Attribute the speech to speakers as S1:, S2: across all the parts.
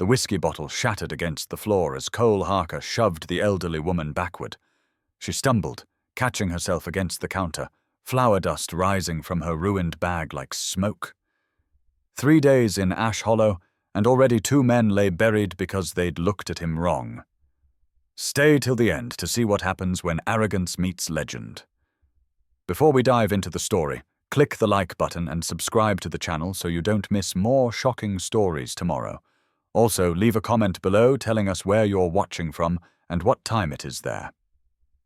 S1: The whiskey bottle shattered against the floor as Cole Harker shoved the elderly woman backward. She stumbled, catching herself against the counter, flour dust rising from her ruined bag like smoke. 3 days in Ash Hollow, and already 2 men lay buried because they'd looked at him wrong. Stay till the end to see what happens when arrogance meets legend. Before we dive into the story, click the like button and subscribe to the channel so you don't miss more shocking stories tomorrow. Also, leave a comment below telling us where you're watching from and what time it is there.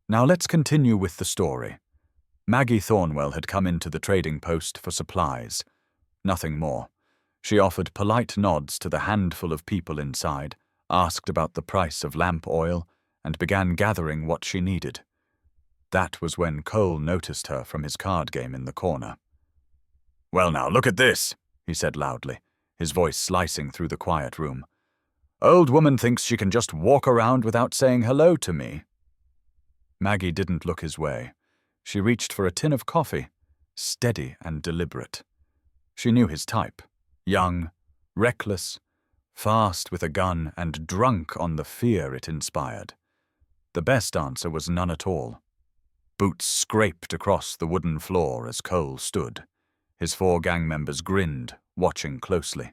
S1: Now let's continue with the story. Maggie Thornwell had come into the trading post for supplies. Nothing more. She offered polite nods to the handful of people inside, asked about the price of lamp oil, and began gathering what she needed. That was when Cole noticed her from his card game in the corner. "Well now, look at this," he said loudly, his voice slicing through the quiet room. "Old woman thinks she can just walk around without saying hello to me." Maggie didn't look his way. She reached for a tin of coffee, steady and deliberate. She knew his type. Young, reckless, fast with a gun, and drunk on the fear it inspired. The best answer was none at all. Boots scraped across the wooden floor as Cole stood. His 4 gang members grinned, watching closely.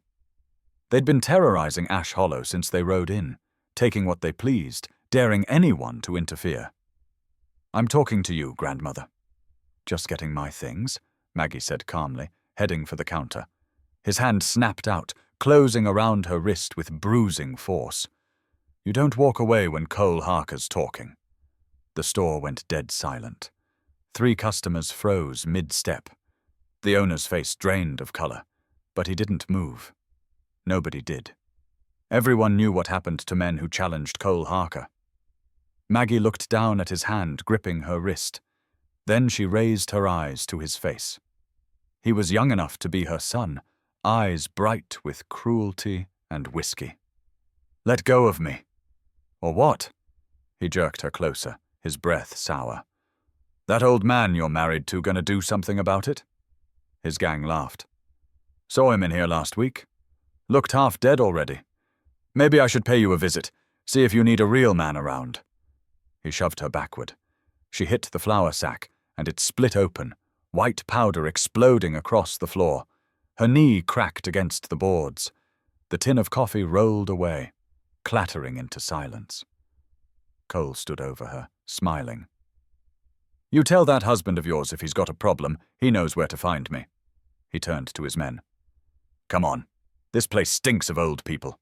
S1: They'd been terrorizing Ash Hollow since they rode in, taking what they pleased, daring anyone to interfere. "I'm talking to you, grandmother." "Just getting my things," Maggie said calmly, heading for the counter. His hand snapped out, closing around her wrist with bruising force. "You don't walk away when Cole Harker's talking." The store went dead silent. 3 customers froze mid-step. The owner's face drained of color, but he didn't move. Nobody did. Everyone knew what happened to men who challenged Cole Harker. Maggie looked down at his hand gripping her wrist. Then she raised her eyes to his face. He was young enough to be her son, eyes bright with cruelty and whiskey. "Let go of me." "Or what?" He jerked her closer, his breath sour. "That old man you're married to gonna do something about it?" His gang laughed. "Saw him in here last week. Looked half dead already. Maybe I should pay you a visit, see if you need a real man around." He shoved her backward. She hit the flour sack, and it split open, white powder exploding across the floor. Her knee cracked against the boards. The tin of coffee rolled away, clattering into silence. Cole stood over her, smiling. "You tell that husband of yours if he's got a problem, he knows where to find me." He turned to his men. "Come on. This place stinks of old people."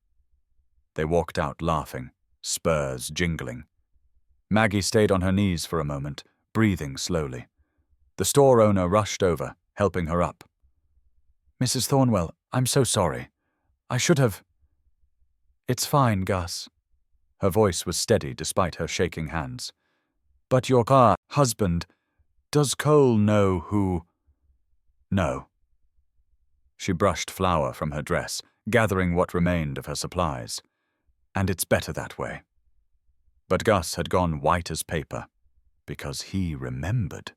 S1: They walked out laughing, spurs jingling. Maggie stayed on her knees for a moment, breathing slowly. The store owner rushed over, helping her up. "Mrs. Thornwell, I'm so sorry. I should have—" "It's fine, Gus." Her voice was steady despite her shaking hands. "But your husband, does Cole know who—" "No." She brushed flour from her dress, gathering what remained of her supplies. "And it's better that way." But Gus had gone white as paper, because he remembered.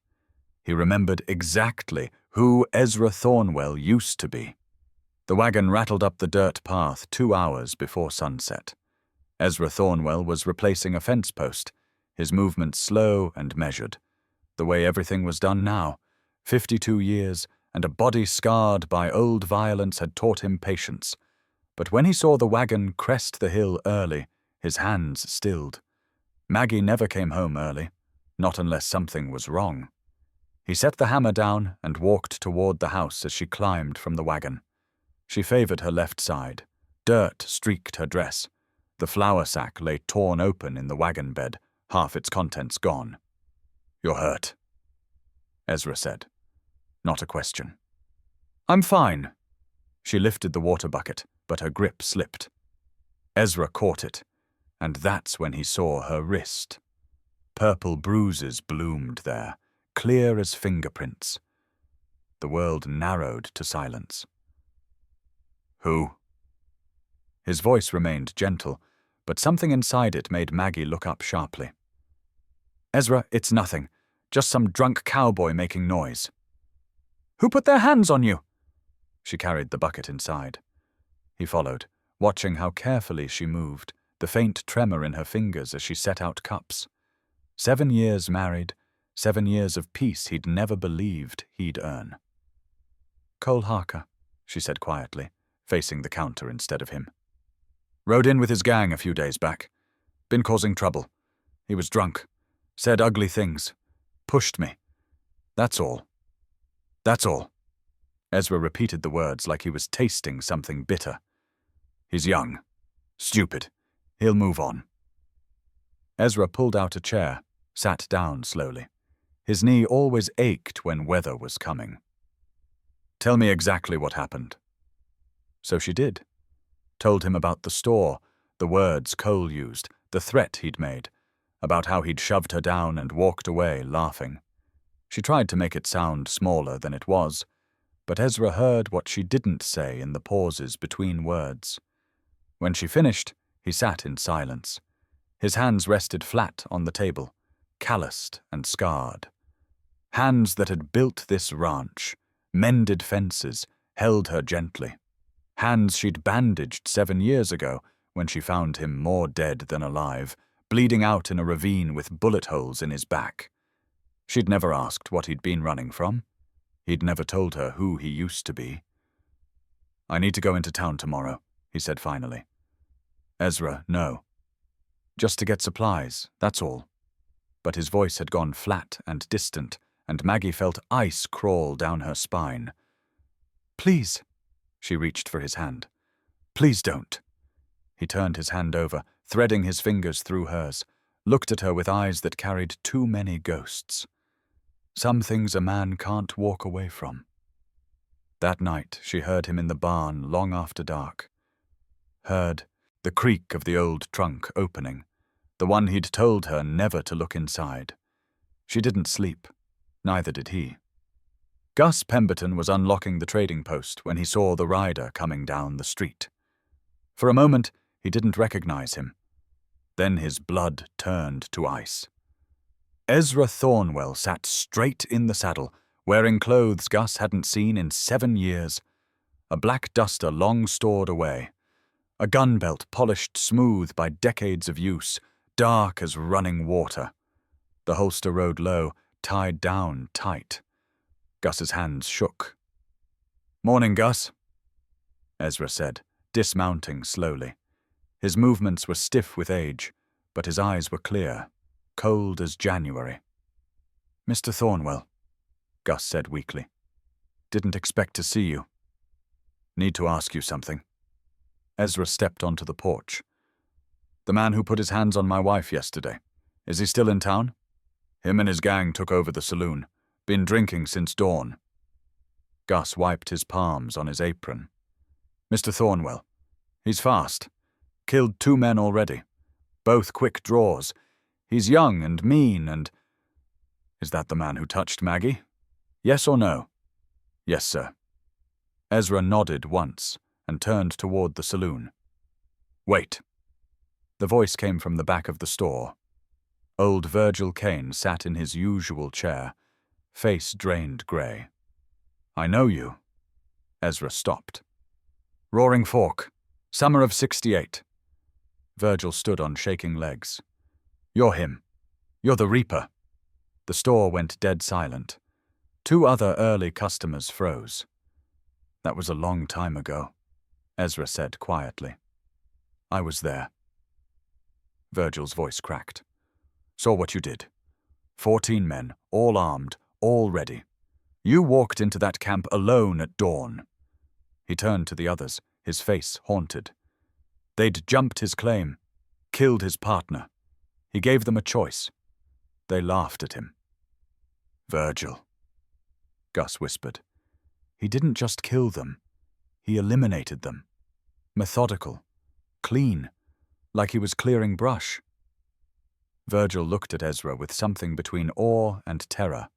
S1: He remembered exactly who Ezra Thornwell used to be. The wagon rattled up the dirt path 2 hours before sunset. Ezra Thornwell was replacing a fence post, his movements slow and measured. The way everything was done now, 52 years, and a body scarred by old violence had taught him patience. But when he saw the wagon crest the hill early, his hands stilled. Maggie never came home early, not unless something was wrong. He set the hammer down and walked toward the house as she climbed from the wagon. She favored her left side. Dirt streaked her dress. The flour sack lay torn open in the wagon bed, half its contents gone. "You're hurt," Ezra said. Not a question. "I'm fine." She lifted the water bucket, but her grip slipped. Ezra caught it, and that's when he saw her wrist. Purple bruises bloomed there, clear as fingerprints. The world narrowed to silence. "Who?" His voice remained gentle, but something inside it made Maggie look up sharply. "Ezra, it's nothing. Just some drunk cowboy making noise." "Who put their hands on you?" She carried the bucket inside. He followed, watching how carefully she moved, the faint tremor in her fingers as she set out cups. 7 years married, 7 years of peace he'd never believed he'd earn. "Cole Harker," she said quietly, facing the counter instead of him. "Rode in with his gang a few days back. Been causing trouble. He was drunk. Said ugly things. Pushed me. That's all. That's all." Ezra repeated the words like he was tasting something bitter. "He's young. Stupid. He'll move on." Ezra pulled out a chair, sat down slowly. His knee always ached when weather was coming. "Tell me exactly what happened." So she did. Told him about the store, the words Cole used, the threat he'd made, about how he'd shoved her down and walked away laughing. She tried to make it sound smaller than it was, but Ezra heard what she didn't say in the pauses between words. When she finished, he sat in silence. His hands rested flat on the table, calloused and scarred. Hands that had built this ranch, mended fences, held her gently. Hands she'd bandaged 7 years ago when she found him more dead than alive, bleeding out in a ravine with bullet holes in his back. She'd never asked what he'd been running from. He'd never told her who he used to be. "I need to go into town tomorrow," he said finally. "Ezra, no. Just to get supplies, that's all." But his voice had gone flat and distant, and Maggie felt ice crawl down her spine. "Please." She reached for his hand. "Please don't." He turned his hand over, threading his fingers through hers, looked at her with eyes that carried too many ghosts. Some things a man can't walk away from. That night she heard him in the barn long after dark. Heard the creak of the old trunk opening, the one he'd told her never to look inside. She didn't sleep, neither did he. Gus Pemberton was unlocking the trading post when he saw the rider coming down the street. For a moment, he didn't recognize him. Then his blood turned to ice. Ezra Thornwell sat straight in the saddle, wearing clothes Gus hadn't seen in 7 years. A black duster long stored away. A gun belt polished smooth by decades of use, dark as running water. The holster rode low, tied down tight. Gus's hands shook. "Morning, Gus," Ezra said, dismounting slowly. His movements were stiff with age, but his eyes were clear, cold as January. "Mr. Thornwell," Gus said weakly. "Didn't expect to see you. Need to ask you something." Ezra stepped onto the porch. "The man who put his hands on my wife yesterday, is he still in town? Him and his gang took over the saloon. Been drinking since dawn." Gus wiped his palms on his apron. "Mr. Thornwell, he's fast. Killed 2 men already. Both quick draws. He's young and mean and—" "Is that the man who touched Maggie? Yes or no?" "Yes, sir." Ezra nodded once and turned toward the saloon. "Wait." The voice came from the back of the store. Old Virgil Kane sat in his usual chair, face drained gray. "I know you." Ezra stopped. "Roaring Fork, summer of '68. Virgil stood on shaking legs. "You're him. You're the Reaper." The store went dead silent. 2 other early customers froze. "That was a long time ago," Ezra said quietly. "I was there." Virgil's voice cracked. "Saw what you did. 14 men, all armed, all ready. You walked into that camp alone at dawn." He turned to the others, his face haunted. They'd jumped his claim, killed his partner. He gave them a choice. They laughed at him. "Virgil," Gus whispered. "He didn't just kill them. He eliminated them. Methodical. Clean. Like he was clearing brush." Virgil looked at Ezra with something between awe and terror.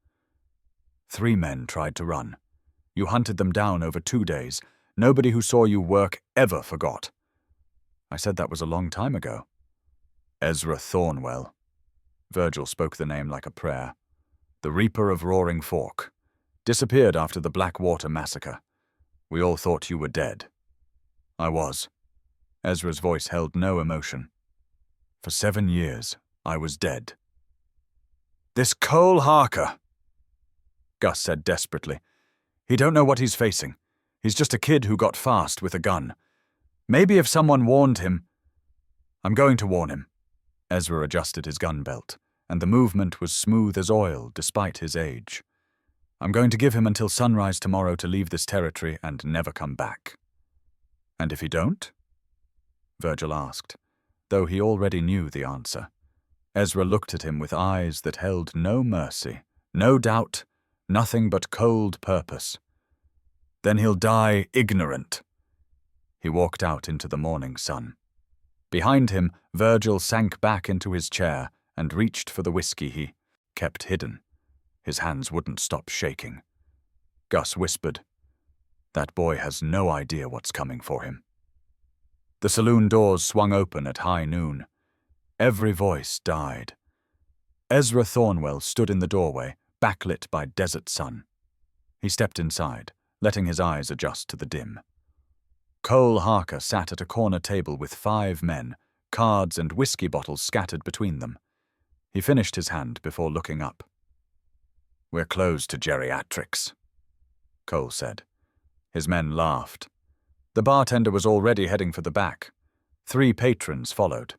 S1: 3 men tried to run. You hunted them down over 2 days. Nobody who saw you work ever forgot." I said that was a long time ago. "Ezra Thornwell." Virgil spoke the name like a prayer. "The Reaper of Roaring Fork. Disappeared after the Blackwater massacre. We all thought you were dead." "I was." Ezra's voice held no emotion. For 7 years, I was dead. This Cole Harker, Gus said desperately. He don't know what he's facing. He's just a kid who got fast with a gun. Maybe if someone warned him. I'm going to warn him. Ezra adjusted his gun belt, and the movement was smooth as oil despite his age. I'm going to give him until sunrise tomorrow to leave this territory and never come back. And if he don't? Virgil asked, though he already knew the answer. Ezra looked at him with eyes that held no mercy, no doubt, nothing but cold purpose. Then he'll die ignorant. He walked out into the morning sun. Behind him, Virgil sank back into his chair and reached for the whiskey he kept hidden. His hands wouldn't stop shaking. Gus whispered, "That boy has no idea what's coming for him." The saloon doors swung open at high noon. Every voice died. Ezra Thornwell stood in the doorway, backlit by desert sun. He stepped inside, letting his eyes adjust to the dim. Cole Harker sat at a corner table with 5 men, cards and whiskey bottles scattered between them. He finished his hand before looking up. "We're closed to geriatrics," Cole said. His men laughed. The bartender was already heading for the back. 3 patrons followed.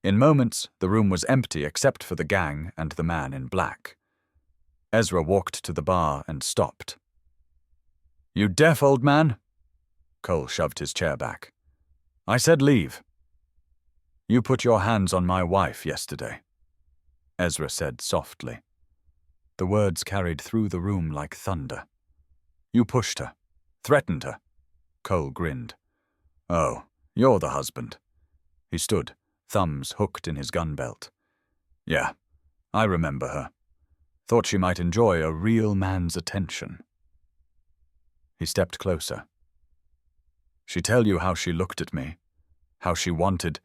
S1: In moments, the room was empty except for the gang and the man in black. Ezra walked to the bar and stopped. "You deaf, old man?" Cole shoved his chair back. "I said leave." "You put your hands on my wife yesterday," Ezra said softly. The words carried through the room like thunder. "You pushed her, threatened her." Cole grinned. "Oh, you're the husband." He stood, thumbs hooked in his gun belt. "Yeah, I remember her. Thought she might enjoy a real man's attention." He stepped closer. "She tell you how she looked at me? How she wanted—"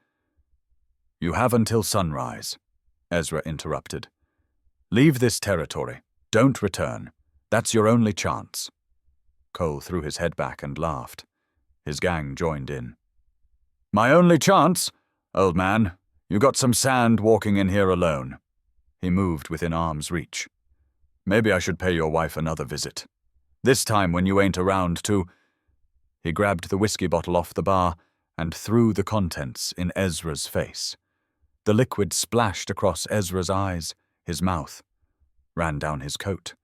S1: "You have until sunrise," Ezra interrupted. "Leave this territory. Don't return. That's your only chance." Cole threw his head back and laughed. His gang joined in. "My only chance? Old man, you got some sand walking in here alone." He moved within arm's reach. "Maybe I should pay your wife another visit. This time when you ain't around to—" He grabbed the whiskey bottle off the bar and threw the contents in Ezra's face. The liquid splashed across Ezra's eyes, his mouth, ran down his coat.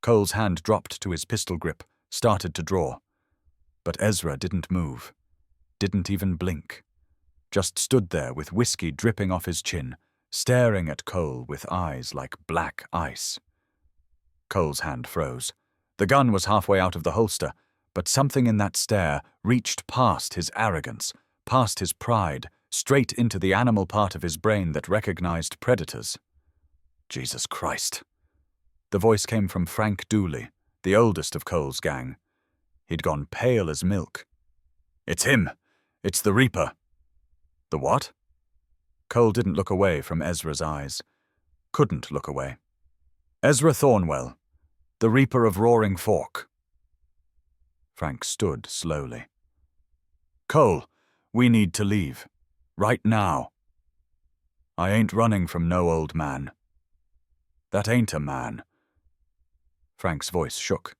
S1: Cole's hand dropped to his pistol grip, started to draw. But Ezra didn't move, didn't even blink. Just stood there with whiskey dripping off his chin, staring at Cole with eyes like black ice. Cole's hand froze. The gun was halfway out of the holster, but something in that stare reached past his arrogance, past his pride, straight into the animal part of his brain that recognized predators. "Jesus Christ." The voice came from Frank Dooley, the oldest of Cole's gang. He'd gone pale as milk. "It's him. It's the Reaper." "The what?" Cole didn't look away from Ezra's eyes. Couldn't look away. "Ezra Thornwell, the Reaper of Roaring Fork." Frank stood slowly. "Cole, we need to leave. Right now." "I ain't running from no old man." "That ain't a man." Frank's voice shook.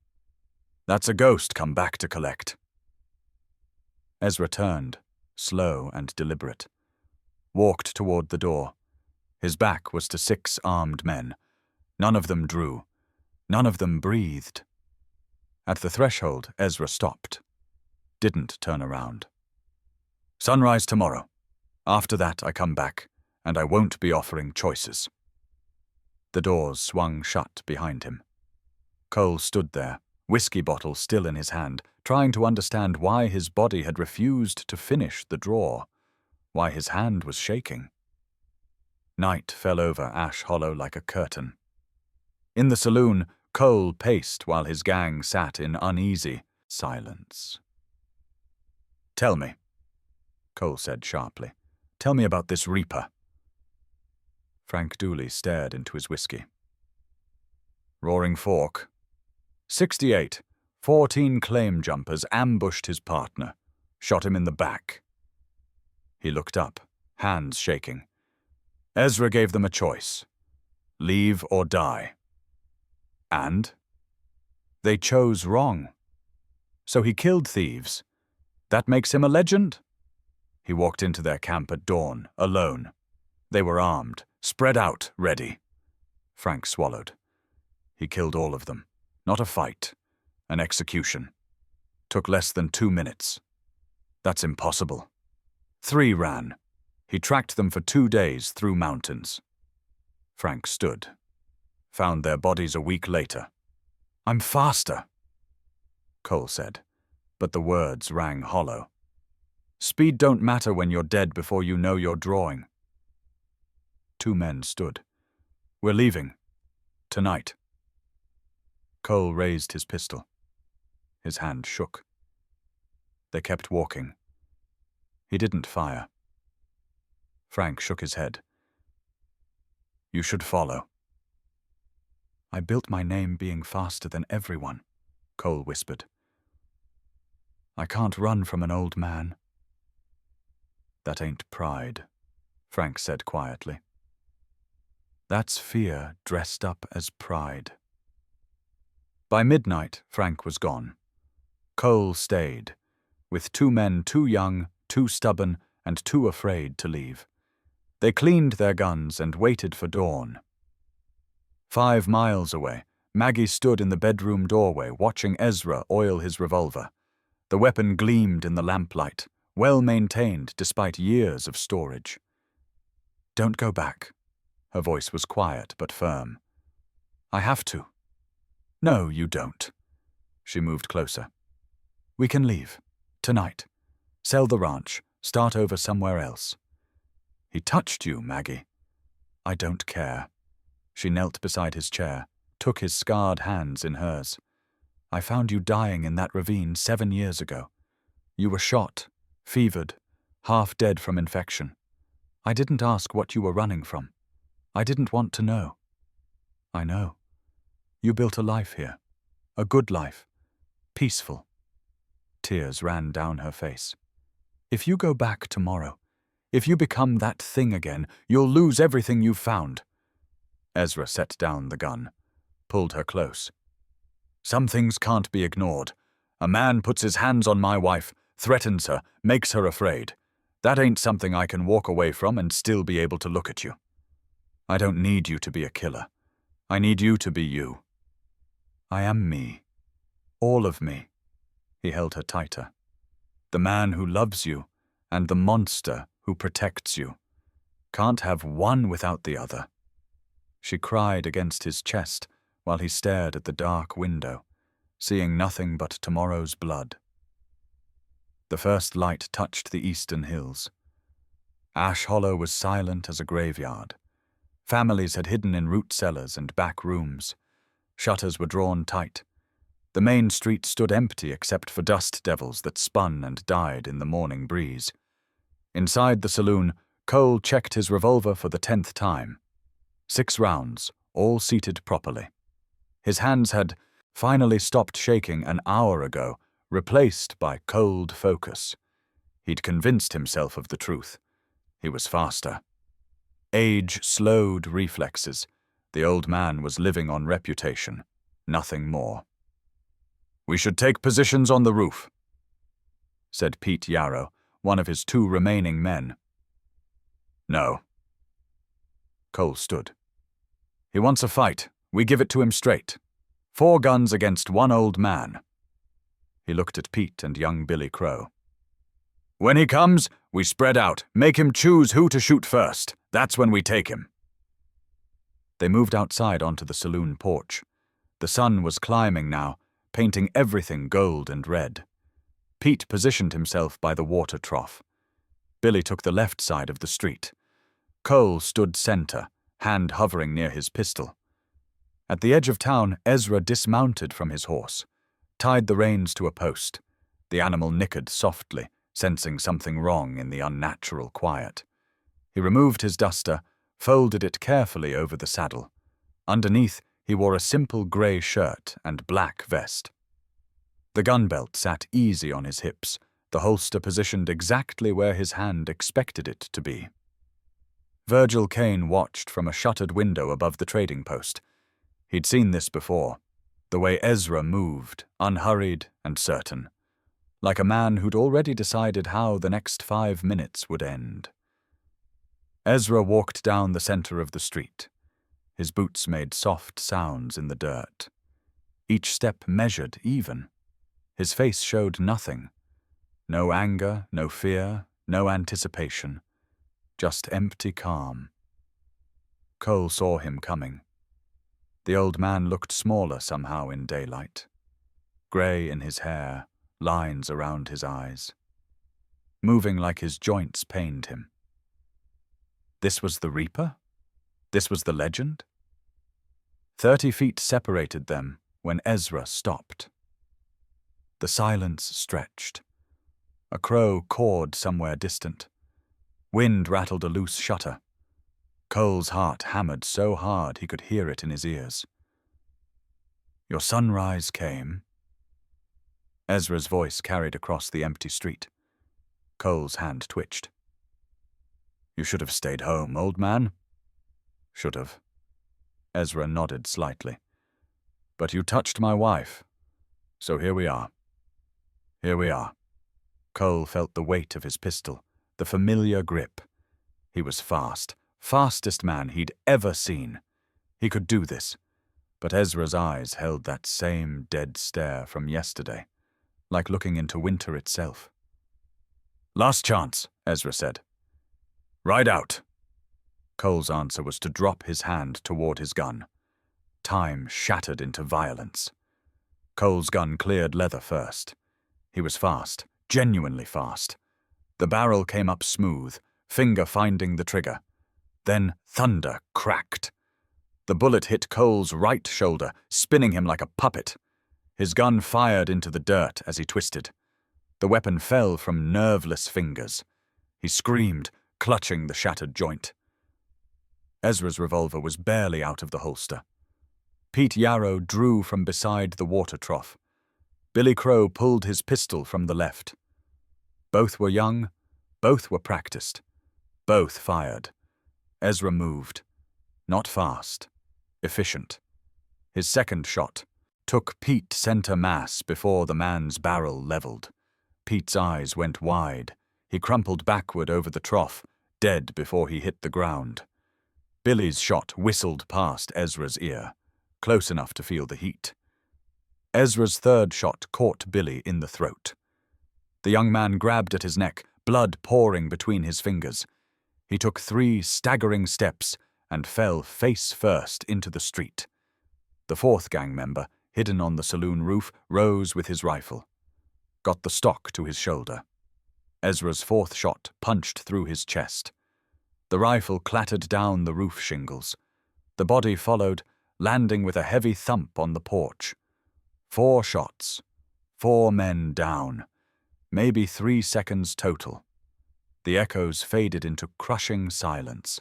S1: "That's a ghost come back to collect." Ezra turned, slow and deliberate, walked toward the door. His back was to 6 armed men. None of them drew. None of them breathed. At the threshold, Ezra stopped. Didn't turn around. "Sunrise tomorrow. After that, I come back, and I won't be offering choices." The doors swung shut behind him. Cole stood there, whiskey bottle still in his hand, trying to understand why his body had refused to finish the draw, why his hand was shaking. Night fell over Ash Hollow like a curtain. In the saloon, Cole paced while his gang sat in uneasy silence. "Tell me," Cole said sharply. "Tell me about this Reaper." Frank Dooley stared into his whiskey. "Roaring Fork. 68. 14 claim jumpers ambushed his partner, shot him in the back." He looked up, hands shaking. Ezra gave them a choice. Leave or die. And? They chose wrong. So he killed thieves. That makes him a legend? He walked into their camp at dawn, alone. They were armed, spread out, ready. Frank swallowed. He killed all of them. Not a fight. An execution. Took less than 2 minutes. That's impossible. 3 ran. He tracked them for 2 days through mountains. Frank stood. Found their bodies a week later. I'm faster, Cole said, but the words rang hollow. Speed don't matter when you're dead before you know you're drawing. 2 men stood. We're leaving. Tonight. Cole raised his pistol. His hand shook. They kept walking. He didn't fire. Frank shook his head. You should follow. I built my name being faster than everyone, Cole whispered. I can't run from an old man. That ain't pride, Frank said quietly. That's fear dressed up as pride. By midnight, Frank was gone. Cole stayed, with 2 men too young, too stubborn, and too afraid to leave. They cleaned their guns and waited for dawn. 5 miles away, Maggie stood in the bedroom doorway watching Ezra oil his revolver. The weapon gleamed in the lamplight, well maintained despite years of storage. Don't go back. Her voice was quiet but firm. I have to. No, you don't. She moved closer. We can leave. Tonight. Sell the ranch. Start over somewhere else. He touched you, Maggie. I don't care. She knelt beside his chair, took his scarred hands in hers. I found you dying in that ravine 7 years ago. You were shot, fevered, half dead from infection. I didn't ask what you were running from. I didn't want to know. I know. You built a life here. A good life. Peaceful. Tears ran down her face. If you go back tomorrow, if you become that thing again, you'll lose everything you've found. Ezra set down the gun, pulled her close. Some things can't be ignored. A man puts his hands on my wife, threatens her, makes her afraid. That ain't something I can walk away from and still be able to look at you. I don't need you to be a killer. I need you to be you. I am me. All of me. He held her tighter. The man who loves you and the monster who protects you. Can't have one without the other. She cried against his chest while he stared at the dark window, seeing nothing but tomorrow's blood. The first light touched the eastern hills. Ash Hollow was silent as a graveyard. Families had hidden in root cellars and back rooms. Shutters were drawn tight. The main street stood empty except for dust devils that spun and died in the morning breeze. Inside the saloon, Cole checked his revolver for the 10th time. 6 rounds, all seated properly. His hands had finally stopped shaking an hour ago, replaced by cold focus. He'd convinced himself of the truth. He was faster. Age slowed reflexes. The old man was living on reputation, nothing more. We should take positions on the roof, said Pete Yarrow, one of his 2 remaining men. No. Cole stood. He wants a fight. We give it to him straight. 4 guns against 1 old man. He looked at Pete and young Billy Crow. When he comes, we spread out, make him choose who to shoot first. That's when we take him. They moved outside onto the saloon porch. The sun was climbing now, painting everything gold and red. Pete positioned himself by the water trough. Billy took the left side of the street. Cole stood center, hand hovering near his pistol. At the edge of town, Ezra dismounted from his horse, tied the reins to a post. The animal nickered softly, sensing something wrong in the unnatural quiet. He removed his duster, folded it carefully over the saddle. Underneath, he wore a simple grey shirt and black vest. The gun belt sat easy on his hips, the holster positioned exactly where his hand expected it to be. Virgil Kane watched from a shuttered window above the trading post. He'd seen this before, the way Ezra moved, unhurried and certain, like a man who'd already decided how the next 5 minutes would end. Ezra walked down the center of the street. His boots made soft sounds in the dirt. Each step measured even. His face showed nothing. No anger, no fear, no anticipation. Just empty calm. Cole saw him coming. The old man looked smaller somehow in daylight. Grey in his hair, lines around his eyes. Moving like his joints pained him. This was the Reaper? This was the legend? 30 feet separated them when Ezra stopped. The silence stretched. A crow cawed somewhere distant. Wind rattled a loose shutter. Cole's heart hammered so hard he could hear it in his ears. Your sunrise came. Ezra's voice carried across the empty street. Cole's hand twitched. You should have stayed home, old man. Should have. Ezra nodded slightly. But you touched my wife. So here we are. Here we are. Cole felt the weight of his pistol, the familiar grip. He was fast, fastest man he'd ever seen. He could do this, but Ezra's eyes held that same dead stare from yesterday, like looking into winter itself. Last chance, Ezra said. Ride out. Cole's answer was to drop his hand toward his gun. Time shattered into violence. Cole's gun cleared leather first. He was fast, genuinely fast. The barrel came up smooth, finger finding the trigger. Then thunder cracked. The bullet hit Cole's right shoulder, spinning him like a puppet. His gun fired into the dirt as he twisted. The weapon fell from nerveless fingers. He screamed, clutching the shattered joint. Ezra's revolver was barely out of the holster. Pete Yarrow drew from beside the water trough. Billy Crow pulled his pistol from the left. Both were young, both were practiced. Both fired. Ezra moved. Not fast. Efficient. His second shot took Pete center mass before the man's barrel leveled. Pete's eyes went wide. He crumpled backward over the trough, dead before he hit the ground. Billy's shot whistled past Ezra's ear, close enough to feel the heat. Ezra's third shot caught Billy in the throat. The young man grabbed at his neck, blood pouring between his fingers. He took 3 staggering steps and fell face first into the street. The fourth gang member, hidden on the saloon roof, rose with his rifle. Got the stock to his shoulder. Ezra's fourth shot punched through his chest. The rifle clattered down the roof shingles. The body followed, landing with a heavy thump on the porch. 4 shots. 4 men down. Maybe 3 seconds total. The echoes faded into crushing silence.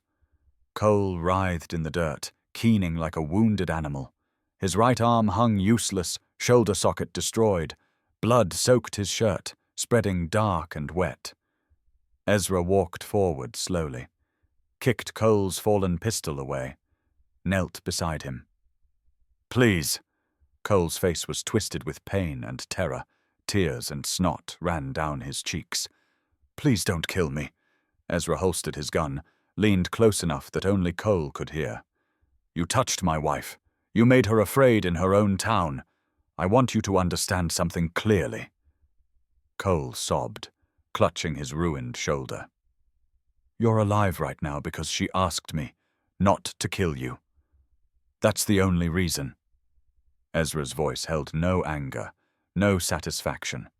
S1: Cole writhed in the dirt, keening like a wounded animal. His right arm hung useless, shoulder socket destroyed. Blood soaked his shirt, spreading dark and wet. Ezra walked forward slowly, kicked Cole's fallen pistol away, knelt beside him. Please. Cole's face was twisted with pain and terror. Tears and snot ran down his cheeks. Please don't kill me. Ezra holstered his gun, leaned close enough that only Cole could hear. You touched my wife. You made her afraid in her own town. I want you to understand something clearly. Cole sobbed, clutching his ruined shoulder. You're alive right now because she asked me, not to kill you. That's the only reason. Ezra's voice held no anger, no satisfaction.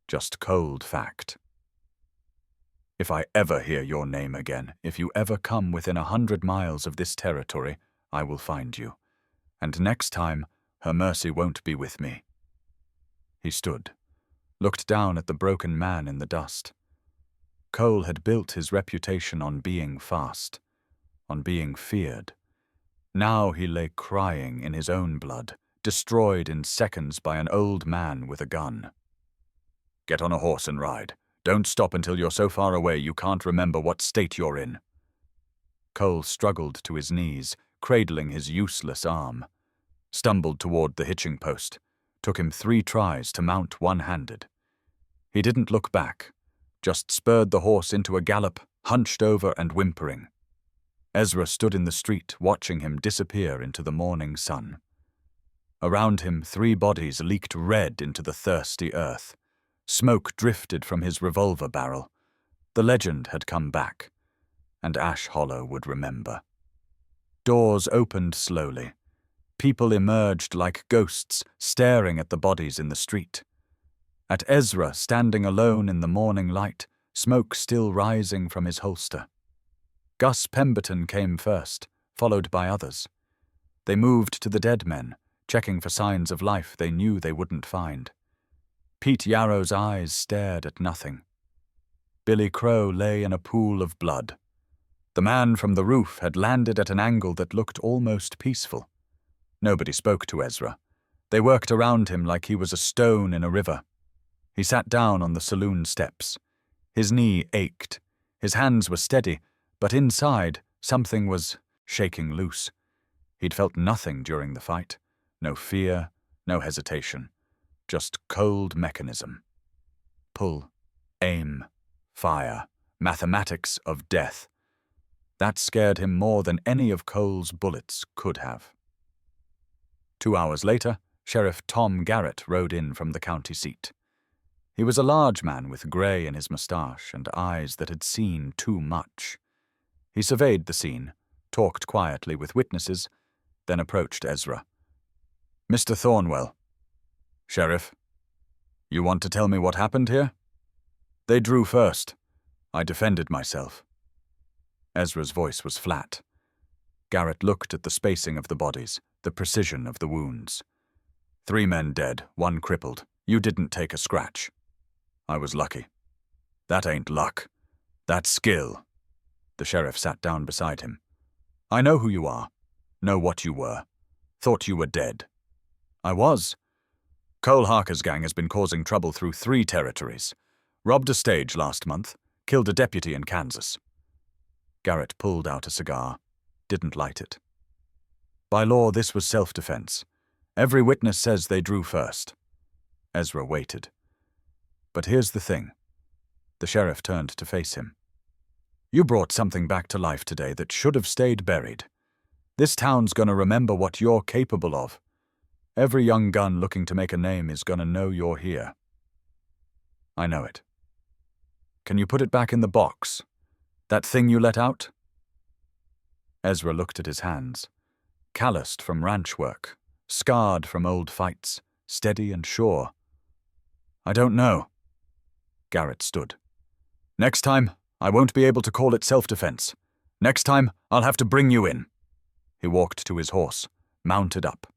S1: Just cold fact. If I ever hear your name again, if you ever come within 100 miles of this territory, I will find you. And next time, her mercy won't be with me. He stood, looked down at the broken man in the dust. Cole had built his reputation on being fast, on being feared. Now he lay crying in his own blood, destroyed in seconds by an old man with a gun. Get on a horse and ride. Don't stop until you're so far away you can't remember what state you're in. Cole struggled to his knees, cradling his useless arm. Stumbled toward the hitching post. Took him 3 tries to mount one-handed. He didn't look back, just spurred the horse into a gallop, hunched over and whimpering. Ezra stood in the street, watching him disappear into the morning sun. Around him, 3 bodies leaked red into the thirsty earth. Smoke drifted from his revolver barrel. The legend had come back, and Ash Hollow would remember. Doors opened slowly. People emerged like ghosts, staring at the bodies in the street. At Ezra, standing alone in the morning light, smoke still rising from his holster. Gus Pemberton came first, followed by others. They moved to the dead men, checking for signs of life they knew they wouldn't find. Pete Yarrow's eyes stared at nothing. Billy Crow lay in a pool of blood. The man from the roof had landed at an angle that looked almost peaceful. Nobody spoke to Ezra. They worked around him like he was a stone in a river. He sat down on the saloon steps. His knee ached. His hands were steady, but inside, something was shaking loose. He'd felt nothing during the fight. No fear, no hesitation. Just cold mechanism. Pull, aim, fire, mathematics of death. That scared him more than any of Cole's bullets could have. 2 hours later, Sheriff Tom Garrett rode in from the county seat. He was a large man with grey in his moustache and eyes that had seen too much. He surveyed the scene, talked quietly with witnesses, then approached Ezra. "Mr. Thornwell." "Sheriff, you want to tell me what happened here?" "They drew first. I defended myself." Ezra's voice was flat. Garrett looked at the spacing of the bodies, the precision of the wounds. 3 men dead, 1 crippled. You didn't take a scratch. I was lucky. That ain't luck. That's skill. The sheriff sat down beside him. I know who you are. Know what you were. Thought you were dead. I was. Cole Harker's gang has been causing trouble through 3 territories. Robbed a stage last month. Killed a deputy in Kansas. Garrett pulled out a cigar. Didn't light it. By law, this was self-defense. Every witness says they drew first. Ezra waited. But here's the thing. The sheriff turned to face him. You brought something back to life today that should have stayed buried. This town's gonna remember what you're capable of. Every young gun looking to make a name is gonna know you're here. I know it. Can you put it back in the box? That thing you let out? Ezra looked at his hands. Calloused from ranch work, scarred from old fights, steady and sure. I don't know. Garrett stood. Next time, I won't be able to call it self-defense. Next time, I'll have to bring you in. He walked to his horse, mounted up.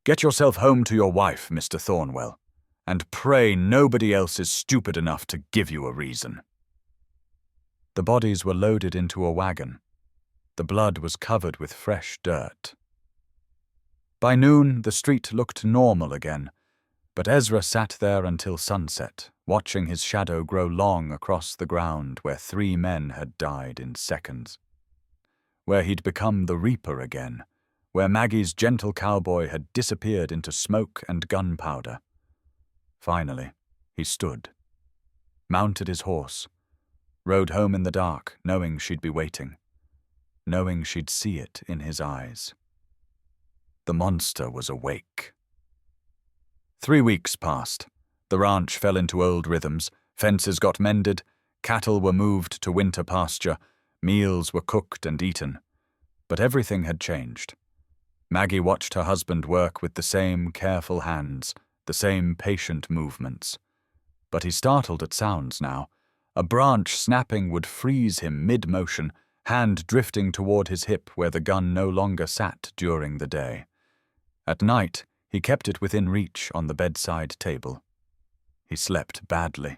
S1: Get yourself home to your wife, Mr. Thornwell, and pray nobody else is stupid enough to give you a reason. The bodies were loaded into a wagon. The blood was covered with fresh dirt. By noon, the street looked normal again, but Ezra sat there until sunset, watching his shadow grow long across the ground where 3 men had died in seconds. Where he'd become the Reaper again, where Maggie's gentle cowboy had disappeared into smoke and gunpowder. Finally, he stood, mounted his horse, rode home in the dark, knowing she'd be waiting, knowing she'd see it in his eyes. The monster was awake. 3 weeks passed. The ranch fell into old rhythms, fences got mended, cattle were moved to winter pasture, meals were cooked and eaten. But everything had changed. Maggie watched her husband work with the same careful hands, the same patient movements. But he startled at sounds now. A branch snapping would freeze him mid-motion, hand drifting toward his hip where the gun no longer sat during the day. At night, he kept it within reach on the bedside table. He slept badly.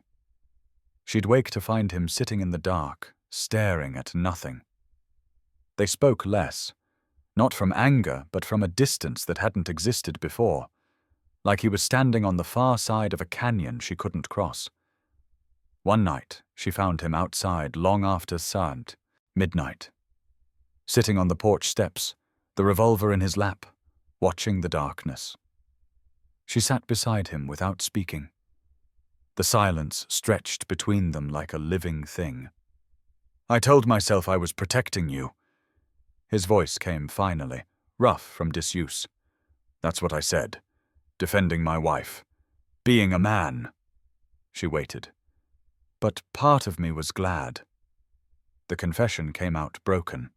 S1: She'd wake to find him sitting in the dark, staring at nothing. They spoke less, not from anger, but from a distance that hadn't existed before. like he was standing on the far side of a canyon she couldn't cross. One night, she found him outside long after midnight, sitting on the porch steps, the revolver in his lap, watching the darkness. She sat beside him without speaking. The silence stretched between them like a living thing. "I told myself I was protecting you." His voice came finally, rough from disuse. "That's what I said. Defending my wife. Being a man." She waited. "But part of me was glad." The confession came out broken.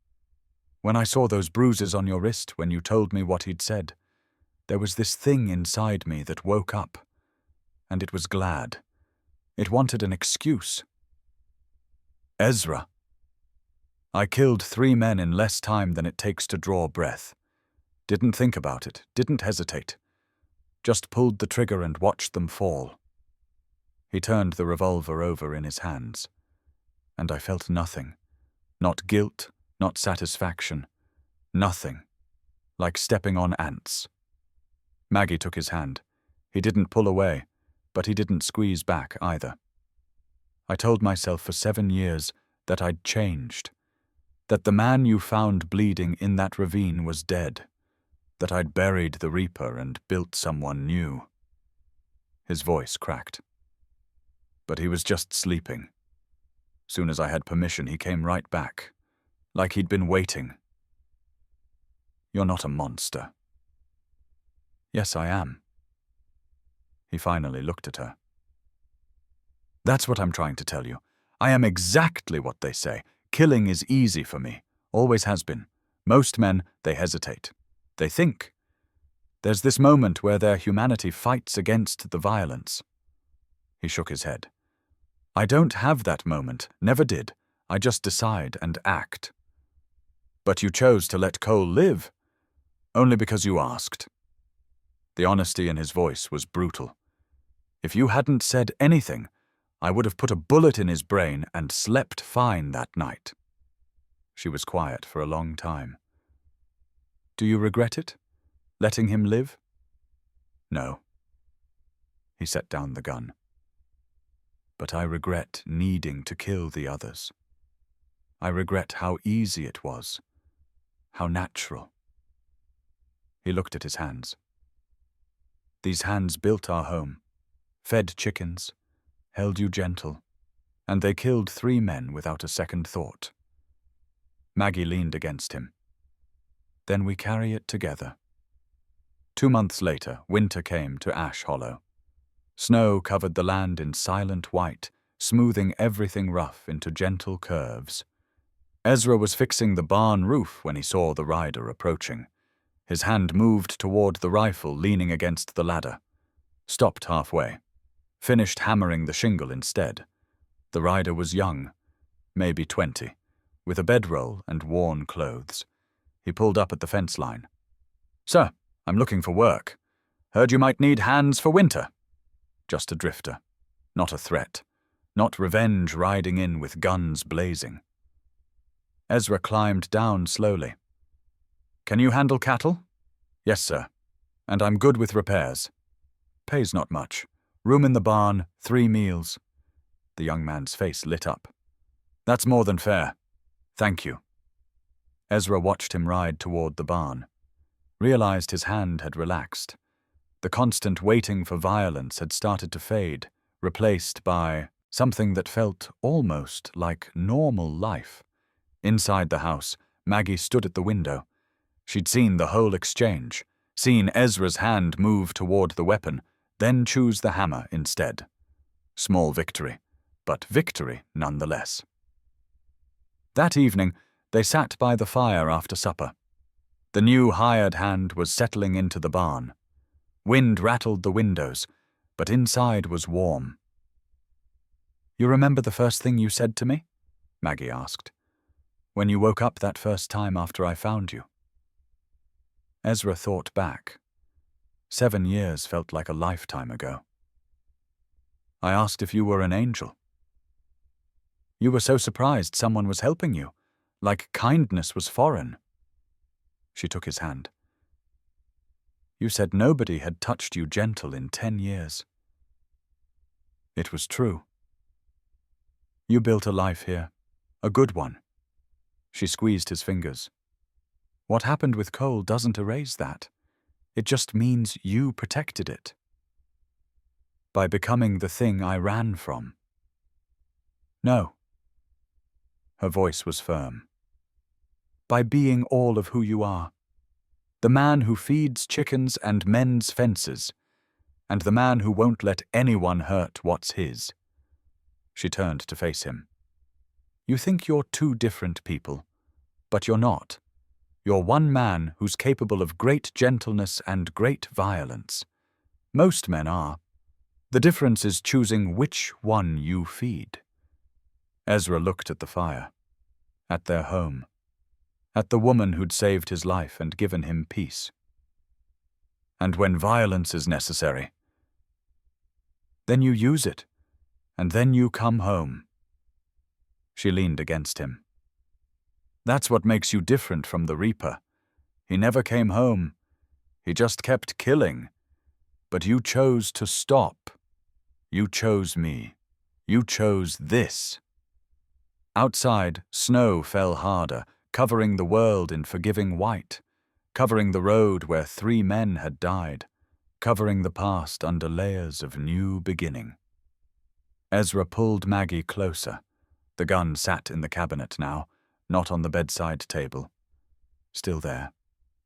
S1: "When I saw those bruises on your wrist when you told me what he'd said, there was this thing inside me that woke up, and it was glad. It wanted an excuse." "Ezra. I killed 3 men in less time than it takes to draw breath. Didn't think about it, didn't hesitate. Just pulled the trigger and watched them fall." He turned the revolver over in his hands, and I felt nothing. Not guilt, not satisfaction. Nothing. Like stepping on ants. Maggie took his hand. He didn't pull away, but he didn't squeeze back either. "I told myself for 7 years that I'd changed. That the man you found bleeding in that ravine was dead. That I'd buried the Reaper and built someone new." His voice cracked. "But he was just sleeping. Soon as I had permission, he came right back, like he'd been waiting." "You're not a monster." "Yes, I am." He finally looked at her. "That's what I'm trying to tell you. I am exactly what they say. Killing is easy for me. Always has been. Most men, they hesitate. They think. There's this moment where their humanity fights against the violence." He shook his head. "I don't have that moment, never did. I just decide and act." "But you chose to let Cole live. Only because you asked." The honesty in his voice was brutal. "If you hadn't said anything, I would have put a bullet in his brain and slept fine that night." She was quiet for a long time. "Do you regret it? Letting him live?" "No." He set down the gun. "But I regret needing to kill the others. I regret how easy it was, how natural." He looked at his hands. "These hands built our home, fed chickens, held you gentle, and they killed 3 men without a second thought." Maggie leaned against him. "Then we carry it together." 2 months later, winter came to Ash Hollow. Snow covered the land in silent white, smoothing everything rough into gentle curves. Ezra was fixing the barn roof when he saw the rider approaching. His hand moved toward the rifle leaning against the ladder. Stopped halfway. Finished hammering the shingle instead. The rider was young, maybe 20, with a bedroll and worn clothes. He pulled up at the fence line. "Sir, I'm looking for work. Heard you might need hands for winter." Just a drifter. Not a threat. Not revenge riding in with guns blazing. Ezra climbed down slowly. "Can you handle cattle?" "Yes, sir. And I'm good with repairs. Pays not much. Room in the barn, 3 meals. The young man's face lit up. "That's more than fair. Thank you." Ezra watched him ride toward the barn. Realized his hand had relaxed. The constant waiting for violence had started to fade, replaced by something that felt almost like normal life. Inside the house, Maggie stood at the window. She'd seen the whole exchange, seen Ezra's hand move toward the weapon, then choose the hammer instead. Small victory, but victory nonetheless. That evening, they sat by the fire after supper. The new hired hand was settling into the barn. Wind rattled the windows, but inside was warm. "You remember the first thing you said to me?" Maggie asked. "When you woke up that first time after I found you?" Ezra thought back. 7 years felt like a lifetime ago. "I asked if you were an angel." "You were so surprised someone was helping you, like kindness was foreign." She took his hand. You said nobody had touched you gentle in 10 years. It was true. You built a life here, a good one. She squeezed his fingers. What happened with Cole doesn't erase that. It just means you protected it. By becoming the thing I ran from. No. Her voice was firm. By being all of who you are. The man who feeds chickens and mends fences, and the man who won't let anyone hurt what's his. She turned to face him. You think you're two different people, but you're not. You're one man who's capable of great gentleness and great violence. Most men are. The difference is choosing which one you feed. Ezra looked at the fire, at their home, at the woman who'd saved his life and given him peace. And when violence is necessary, then you use it, and then you come home. She leaned against him. That's what makes you different from the Reaper. He never came home. He just kept killing. But you chose to stop. You chose me. You chose this. Outside, snow fell harder, covering the world in forgiving white, covering the road where 3 men had died, covering the past under layers of new beginning. Ezra pulled Maggie closer. The gun sat in the cabinet now, not on the bedside table. Still there,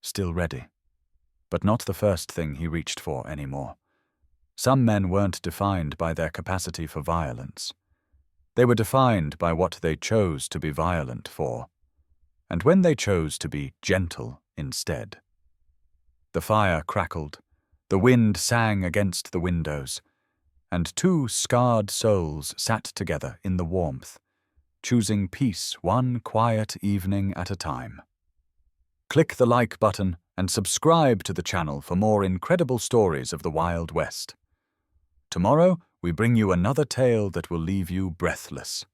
S1: still ready. But not the first thing he reached for anymore. Some men weren't defined by their capacity for violence. They were defined by what they chose to be violent for, and when they chose to be gentle instead. The fire crackled, the wind sang against the windows, and 2 scarred souls sat together in the warmth, choosing peace one quiet evening at a time. Click the like button and subscribe to the channel for more incredible stories of the Wild West. Tomorrow, we bring you another tale that will leave you breathless.